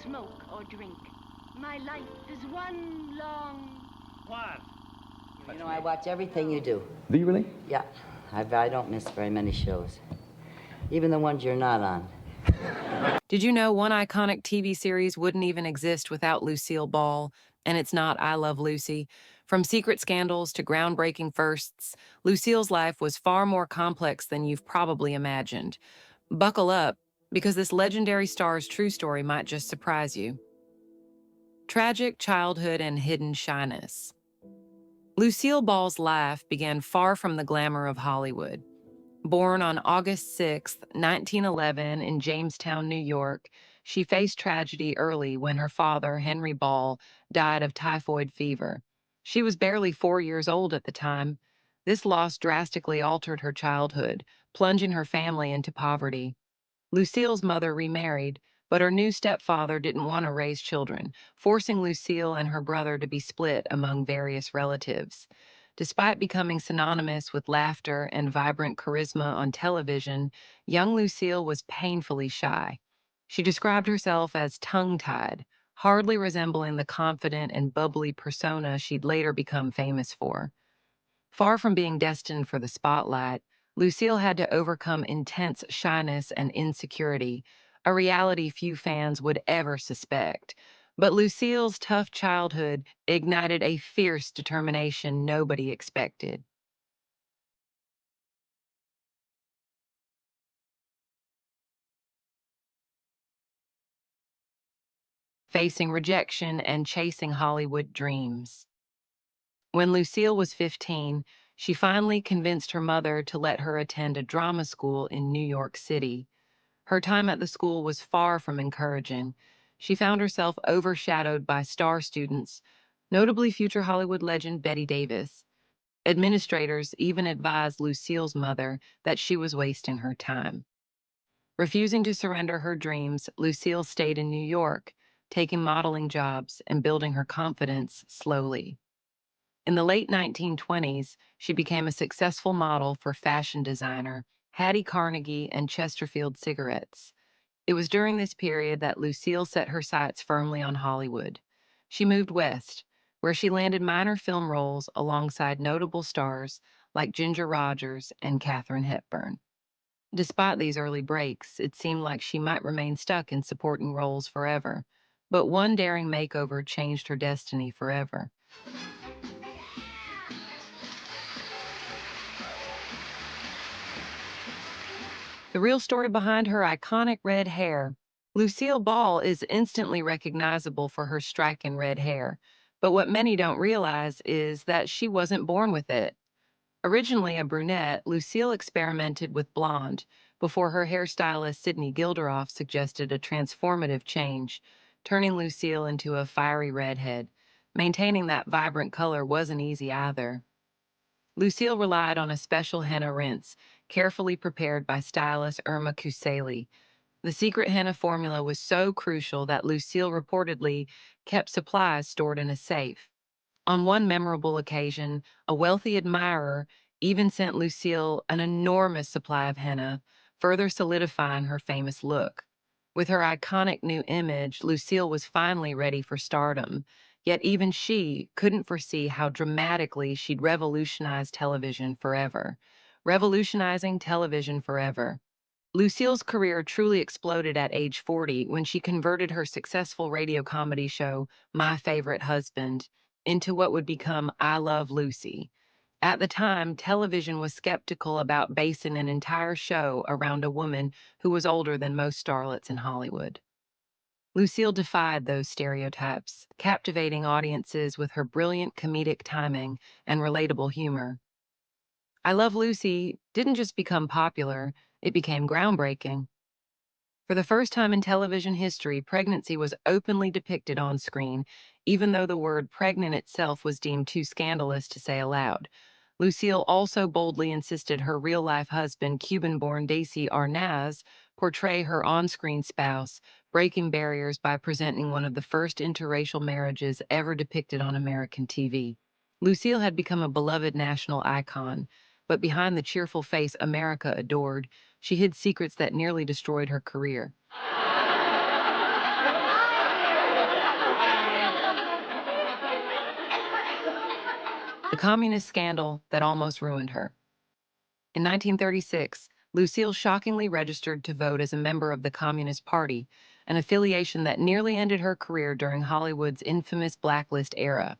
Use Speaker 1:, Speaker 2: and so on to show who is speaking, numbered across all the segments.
Speaker 1: smoke or drink. My life is one long...
Speaker 2: What?
Speaker 3: You know, I watch everything you do.
Speaker 4: Do you really?
Speaker 3: Yeah, I don't miss very many shows. Even the ones you're not on.
Speaker 5: Did you know one iconic TV series wouldn't even exist without Lucille Ball? And it's not I Love Lucy. From secret scandals to groundbreaking firsts, Lucille's life was far more complex than you've probably imagined. Buckle up, because this legendary star's true story might just surprise you. Tragic childhood and hidden shyness. Lucille Ball's life began far from the glamour of Hollywood. Born on August 6, 1911, in Jamestown, New York, she faced tragedy early when her father, Henry Ball, died of typhoid fever. She was barely 4 years old at the time. This loss drastically altered her childhood, plunging her family into poverty. Lucille's mother remarried, but her new stepfather didn't want to raise children, forcing Lucille and her brother to be split among various relatives. Despite becoming synonymous with laughter and vibrant charisma on television, young Lucille was painfully shy. She described herself as tongue-tied, hardly resembling the confident and bubbly persona she'd later become famous for. Far from being destined for the spotlight, Lucille had to overcome intense shyness and insecurity, a reality few fans would ever suspect. But Lucille's tough childhood ignited a fierce determination nobody expected. Facing rejection and chasing Hollywood dreams. When Lucille was 15, she finally convinced her mother to let her attend a drama school in New York City. Her time at the school was far from encouraging. She found herself overshadowed by star students, notably future Hollywood legend Betty Davis. Administrators even advised Lucille's mother that she was wasting her time. Refusing to surrender her dreams, Lucille stayed in New York, taking modeling jobs and building her confidence slowly. In the late 1920s, she became a successful model for fashion designer Hattie Carnegie and Chesterfield cigarettes. It was during this period that Lucille set her sights firmly on Hollywood. She moved west, where she landed minor film roles alongside notable stars like Ginger Rogers and Katharine Hepburn. Despite these early breaks, it seemed like she might remain stuck in supporting roles forever. But one daring makeover changed her destiny forever. The real story behind her iconic red hair. Lucille Ball is instantly recognizable for her striking red hair, but what many don't realize is that she wasn't born with it. Originally a brunette, Lucille experimented with blonde before her hairstylist Sydney Gilderoff suggested a transformative change, turning Lucille into a fiery redhead. Maintaining that vibrant color wasn't easy either. Lucille relied on a special henna rinse, carefully prepared by stylist Irma Kuseli. The secret henna formula was so crucial that Lucille reportedly kept supplies stored in a safe. On one memorable occasion, a wealthy admirer even sent Lucille an enormous supply of henna, further solidifying her famous look. With her iconic new image, Lucille was finally ready for stardom. Yet even she couldn't foresee how dramatically she'd revolutionize television forever. Revolutionizing television forever. Lucille's career truly exploded at age 40 when she converted her successful radio comedy show, My Favorite Husband, into what would become I Love Lucy. At the time, television was skeptical about basing an entire show around a woman who was older than most starlets in Hollywood. Lucille defied those stereotypes, captivating audiences with her brilliant comedic timing and relatable humor. I Love Lucy didn't just become popular, it became groundbreaking. For the first time in television history, pregnancy was openly depicted on screen, even though the word pregnant itself was deemed too scandalous to say aloud. Lucille also boldly insisted her real-life husband, Cuban-born Desi Arnaz, portray her on-screen spouse, breaking barriers by presenting one of the first interracial marriages ever depicted on American TV. Lucille had become a beloved national icon, but behind the cheerful face America adored, she hid secrets that nearly destroyed her career. the communist scandal that almost ruined her. In 1936, Lucille shockingly registered to vote as a member of the Communist Party, an affiliation that nearly ended her career during Hollywood's infamous blacklist era.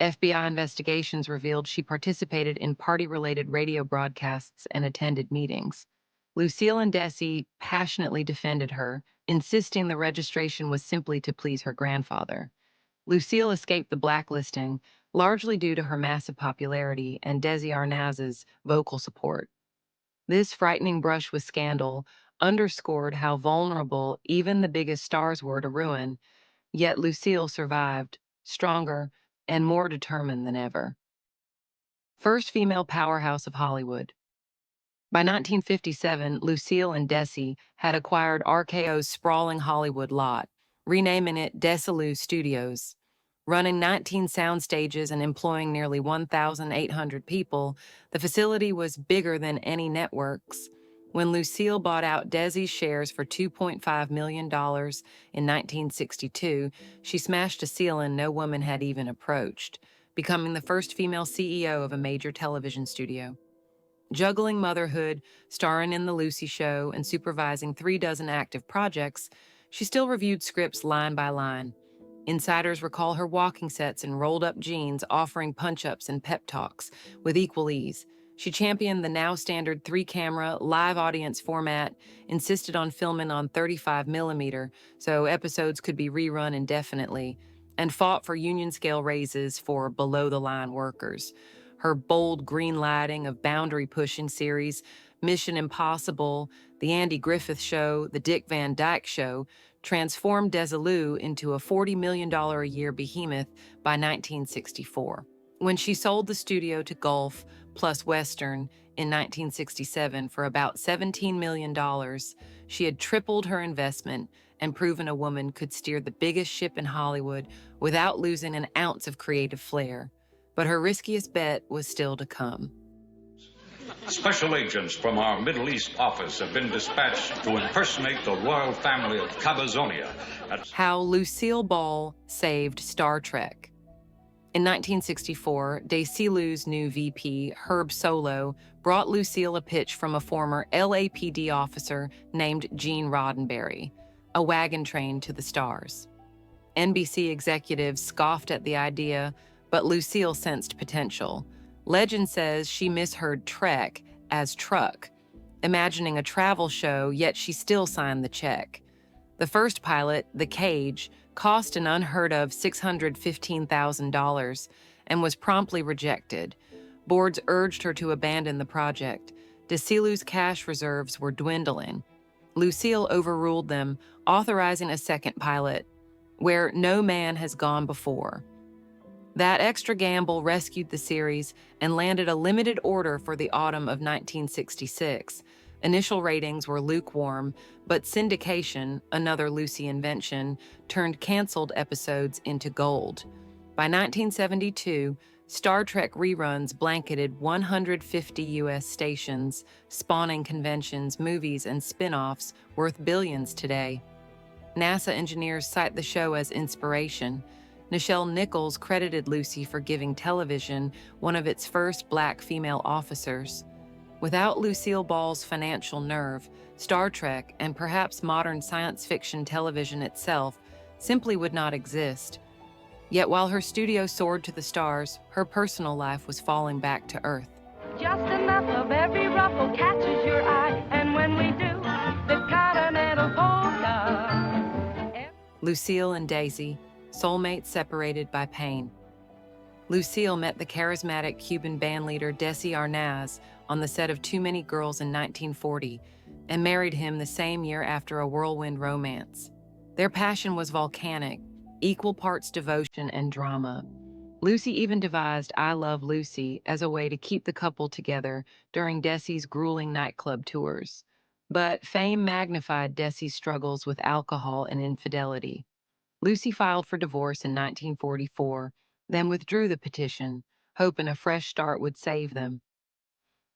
Speaker 5: FBI investigations revealed she participated in party-related radio broadcasts and attended meetings. Lucille and Desi passionately defended her, insisting the registration was simply to please her grandfather. Lucille escaped the blacklisting, largely due to her massive popularity and Desi Arnaz's vocal support. This frightening brush with scandal underscored how vulnerable even the biggest stars were to ruin, yet Lucille survived, stronger and more determined than ever. First female powerhouse of Hollywood. By 1957, Lucille and Desi had acquired RKO's sprawling Hollywood lot, renaming it Desilu Studios. Running 19 sound stages and employing nearly 1,800 people, the facility was bigger than any networks. When Lucille bought out Desi's shares for $2.5 million in 1962, she smashed a ceiling no woman had even approached, becoming the first female CEO of a major television studio. Juggling motherhood, starring in The Lucy Show, and supervising 36 active projects, she still reviewed scripts line by line. Insiders recall her walking sets in rolled-up jeans, offering punch-ups and pep talks with equal ease. She championed the now-standard 3-camera, live audience format, insisted on filming on 35mm so episodes could be rerun indefinitely, and fought for union-scale raises for below-the-line workers. Her bold green lighting of boundary-pushing series, Mission Impossible, The Andy Griffith Show, The Dick Van Dyke Show, transformed Desilu into a $40 million a year behemoth by 1964. When she sold the studio to Gulf plus Western in 1967 for about $17 million, she had tripled her investment and proven a woman could steer the biggest ship in Hollywood without losing an ounce of creative flair. But her riskiest bet was still to come.
Speaker 2: Special agents from our Middle East office have been dispatched to impersonate the royal family of Cabazonia.
Speaker 5: How Lucille Ball saved Star Trek. In 1964, Desilu's new VP, Herb Solow, brought Lucille a pitch from a former LAPD officer named Gene Roddenberry, a wagon train to the stars. NBC executives scoffed at the idea, but Lucille sensed potential. Legend says she misheard Trek as truck, imagining a travel show, yet she still signed the check. The first pilot, The Cage, cost an unheard of $615,000 and was promptly rejected. Boards urged her to abandon the project. Desilu's cash reserves were dwindling. Lucille overruled them, authorizing a second pilot, Where No Man Has Gone Before. That extra gamble rescued the series and landed a limited order for the autumn of 1966. Initial ratings were lukewarm, but syndication, another Lucy invention, turned canceled episodes into gold. By 1972, Star Trek reruns blanketed 150 U.S. stations, spawning conventions, movies, and spin-offs worth billions today. NASA engineers cite the show as inspiration. Nichelle Nichols credited Lucy for giving television one of its first black female officers. Without Lucille Ball's financial nerve, Star Trek, and perhaps modern science fiction television itself, simply would not exist. Yet while her studio soared to the stars, her personal life was falling back to earth.
Speaker 1: Just enough of every ruffle catches your eye, and when we do, the continental polka.
Speaker 5: Lucille and Daisy, soulmates separated by pain. Lucille met the charismatic Cuban bandleader Desi Arnaz on the set of Too Many Girls in 1940 and married him the same year after a whirlwind romance. Their passion was volcanic, equal parts devotion and drama. Lucy even devised I Love Lucy as a way to keep the couple together during Desi's grueling nightclub tours. But fame magnified Desi's struggles with alcohol and infidelity. Lucy filed for divorce in 1944, then withdrew the petition, hoping a fresh start would save them.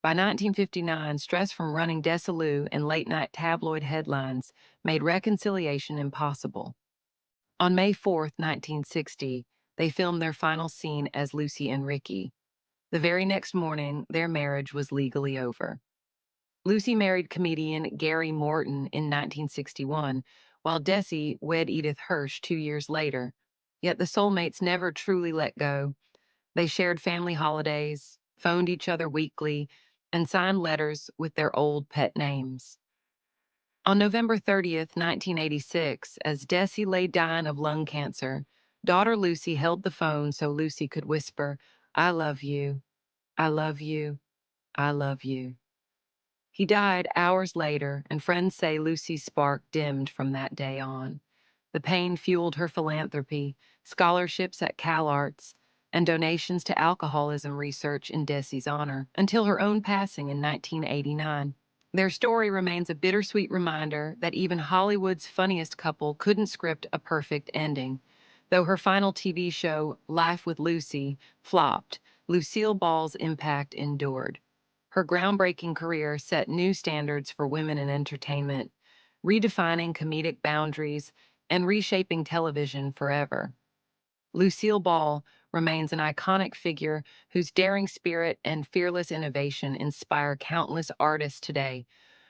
Speaker 5: By 1959, stress from running Desilu and late-night tabloid headlines made reconciliation impossible. On May 4, 1960, they filmed their final scene as Lucy and Ricky. The very next morning, their marriage was legally over. Lucy married comedian Gary Morton in 1961, while Desi wed Edith Hirsch 2 years later. Yet the soulmates never truly let go. They shared family holidays, phoned each other weekly, and signed letters with their old pet names. On November 30th, 1986, as Desi lay dying of lung cancer, daughter Lucy held the phone so Lucy could whisper, "I love you, I love you, I love you." He died hours later, and friends say Lucy's spark dimmed from that day on. The pain fueled her philanthropy, scholarships at CalArts, and donations to alcoholism research in Desi's honor, until her own passing in 1989. Their story remains a bittersweet reminder that even Hollywood's funniest couple couldn't script a perfect ending. Though her final TV show, Life with Lucy, flopped, Lucille Ball's impact endured. Her groundbreaking career set new standards for women in entertainment, redefining comedic boundaries and reshaping television forever. Lucille Ball remains an iconic figure whose daring spirit and fearless innovation inspire countless artists today.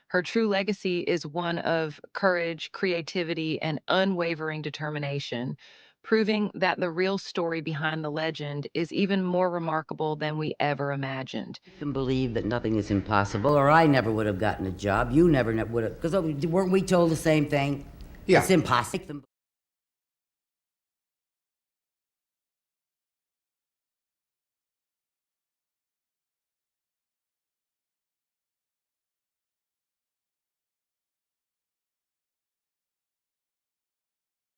Speaker 5: Her true legacy is one of courage, creativity, and unwavering determination, proving that the real story behind the legend is even more remarkable than we ever imagined.
Speaker 3: You can believe that nothing is impossible, or I never would have gotten a job. You never would have, because weren't we told the same thing?
Speaker 4: Yeah.
Speaker 3: It's impossible.